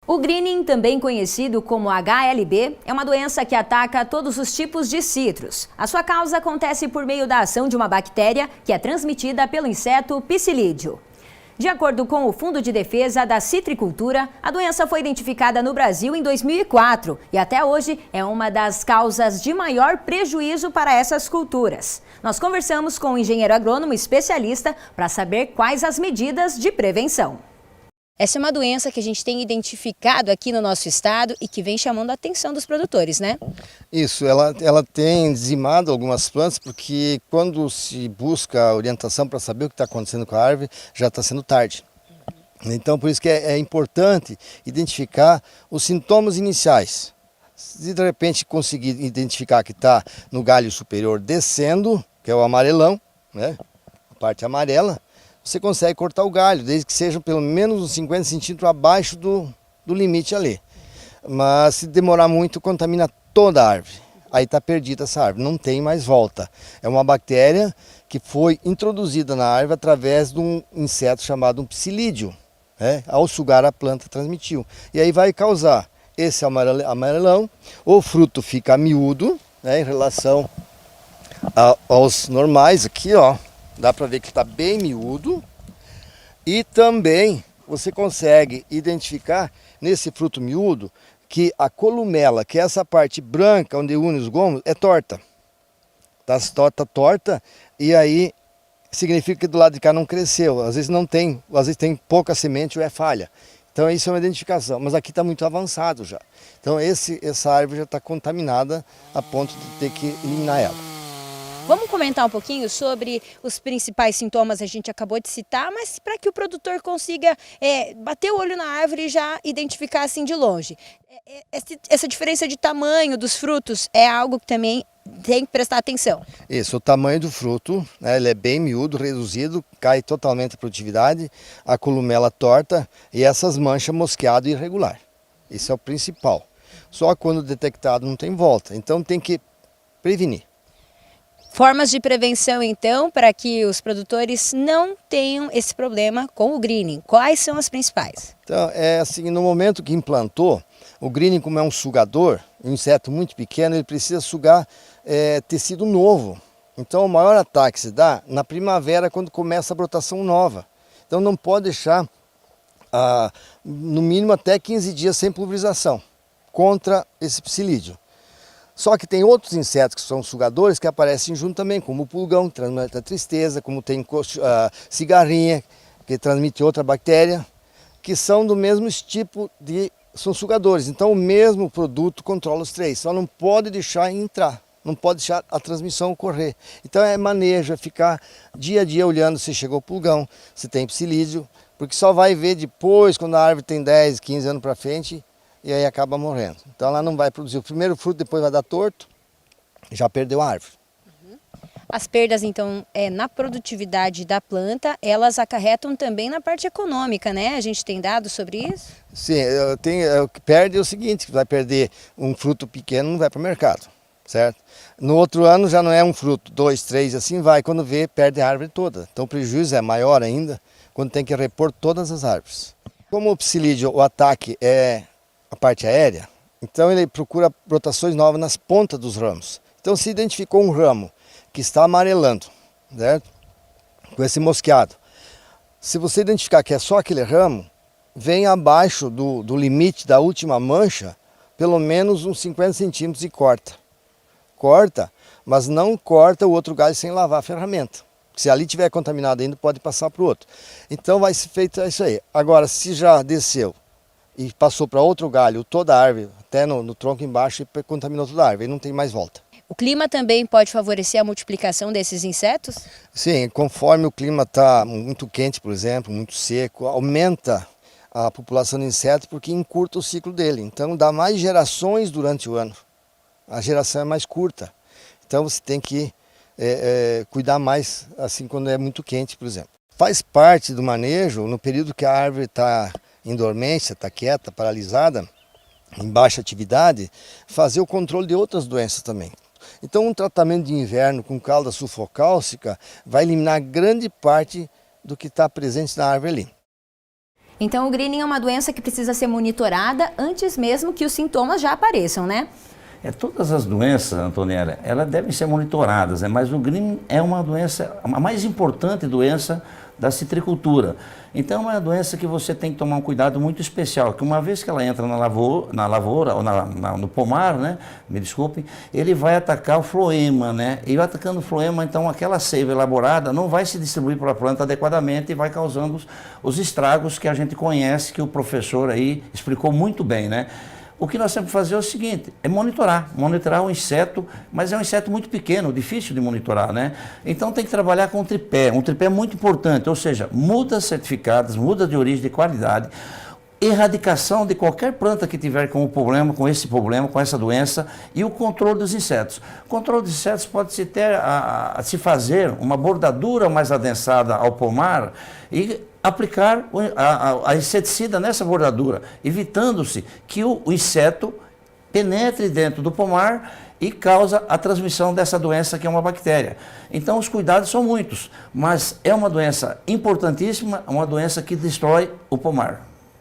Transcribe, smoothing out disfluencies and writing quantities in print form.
O greening, também conhecido como HLB, é uma doença que ataca todos os tipos de citros. A sua causa acontece por meio da ação de uma bactéria que é transmitida pelo inseto Psilídeo. De acordo com o Fundo de Defesa da Citricultura, a doença foi identificada no Brasil em 2004 e até hoje é uma das causas de maior prejuízo para essas culturas. Nós conversamos com o engenheiro agrônomo especialista para saber quais as medidas de prevenção. Essa é uma doença que a gente tem identificado aqui no nosso estado e que vem chamando a atenção dos produtores, né? Isso, ela tem dizimado algumas plantas porque quando se busca orientação para saber o que está acontecendo com a árvore, já está sendo tarde. Então, por isso que é importante identificar os sintomas iniciais. Se de repente conseguir identificar que está no galho superior descendo, que é o amarelão, né? A parte amarela, você consegue cortar o galho, desde que seja pelo menos uns 50 centímetros abaixo do limite ali. Mas se demorar muito, contamina toda a árvore. Aí está perdida essa árvore, não tem mais volta. É uma bactéria que foi introduzida na árvore através de um inseto chamado psilídeo. Ao sugar a planta transmitiu. E aí vai causar esse amarelão, o fruto fica miúdo, em relação aos normais aqui, ó. Dá para ver que está bem miúdo e também você consegue identificar nesse fruto miúdo que a columela, que é essa parte branca onde une os gomos, é torta. Está torta e aí significa que do lado de cá não cresceu. Às vezes não tem, às vezes tem pouca semente ou é falha. Então isso é uma identificação, mas aqui está muito avançado já. Então essa árvore já está contaminada a ponto de ter que eliminar ela. Vamos comentar um pouquinho sobre os principais sintomas que a gente acabou de citar, mas para que o produtor consiga bater o olho na árvore e já identificar assim de longe. Essa diferença de tamanho dos frutos é algo que também tem que prestar atenção. Isso, o tamanho do fruto, ele é bem miúdo, reduzido, cai totalmente a produtividade, a columela torta e essas manchas mosqueado irregular. Isso é o principal. Só quando detectado não tem volta, então tem que prevenir. Formas de prevenção, então, para que os produtores não tenham esse problema com o greening. Quais são as principais? Então, assim, no momento que implantou, o greening, como é um sugador, um inseto muito pequeno, ele precisa sugar tecido novo. Então, o maior ataque se dá na primavera, quando começa a brotação nova. Então, não pode deixar, no mínimo, até 15 dias sem pulverização contra esse psilídeo. Só que tem outros insetos que são sugadores que aparecem junto também, como o pulgão, que transmite a tristeza, como tem cigarrinha, que transmite outra bactéria, que são do mesmo tipo são sugadores. Então o mesmo produto controla os três, só não pode deixar entrar, não pode deixar a transmissão ocorrer. Então manejo, ficar dia a dia olhando se chegou o pulgão, se tem psilídeo, porque só vai ver depois, quando a árvore tem 10, 15 anos para frente, e aí acaba morrendo. Então ela não vai produzir o primeiro fruto, depois vai dar torto, já perdeu a árvore. As perdas, então, na produtividade da planta, elas acarretam também na parte econômica, né? A gente tem dados sobre isso? Sim, o que perde é o seguinte, vai perder um fruto pequeno, não vai para o mercado, certo? No outro ano já não é um fruto, 2, 3, assim vai, quando vê, perde a árvore toda. Então o prejuízo é maior ainda, quando tem que repor todas as árvores. Como o psilídeo, o ataque é a parte aérea, então ele procura brotações novas nas pontas dos ramos. Então se identificou um ramo que está amarelando, certo? Com esse mosqueado. Se você identificar que é só aquele ramo, vem abaixo do limite da última mancha, pelo menos uns 50 centímetros e corta. Corta, mas não corta o outro galho sem lavar a ferramenta. Se ali tiver contaminado ainda, pode passar para o outro. Então vai ser feito isso aí. Agora, se já desceu e passou para outro galho, toda a árvore, até no tronco embaixo, e contaminou toda a árvore, e não tem mais volta. O clima também pode favorecer a multiplicação desses insetos? Sim, conforme o clima está muito quente, por exemplo, muito seco, aumenta a população de insetos porque encurta o ciclo dele. Então dá mais gerações durante o ano. A geração é mais curta. Então você tem que cuidar mais assim quando é muito quente, por exemplo. Faz parte do manejo, no período que a árvore está em dormência, está quieta, paralisada, em baixa atividade, fazer o controle de outras doenças também. Então um tratamento de inverno com cauda sulfocálcica vai eliminar grande parte do que está presente na árvore ali. Então o greening é uma doença que precisa ser monitorada antes mesmo que os sintomas já apareçam, né? Todas as doenças, Antoniela, elas devem ser monitoradas, né? Mas o greening é uma doença, a mais importante doença da citricultura. Então é uma doença que você tem que tomar um cuidado muito especial, que uma vez que ela entra na lavoura ou no pomar, né? Me desculpem, ele vai atacar o floema, né? E atacando o floema, então aquela seiva elaborada não vai se distribuir para a planta adequadamente e vai causando os estragos que a gente conhece, que o professor aí explicou muito bem, né? O que nós temos que fazer é o seguinte, é monitorar o inseto, mas é um inseto muito pequeno, difícil de monitorar, né? Então tem que trabalhar com um tripé muito importante, ou seja, mudas certificadas, mudas de origem de qualidade, erradicação de qualquer planta que tiver com esse problema, com essa doença, e o controle dos insetos. O controle dos insetos pode-se se fazer uma bordadura mais adensada ao pomar e aplicar a inseticida nessa bordadura, evitando-se que o inseto penetre dentro do pomar e causa a transmissão dessa doença que é uma bactéria. Então os cuidados são muitos, mas é uma doença importantíssima, uma doença que destrói o pomar.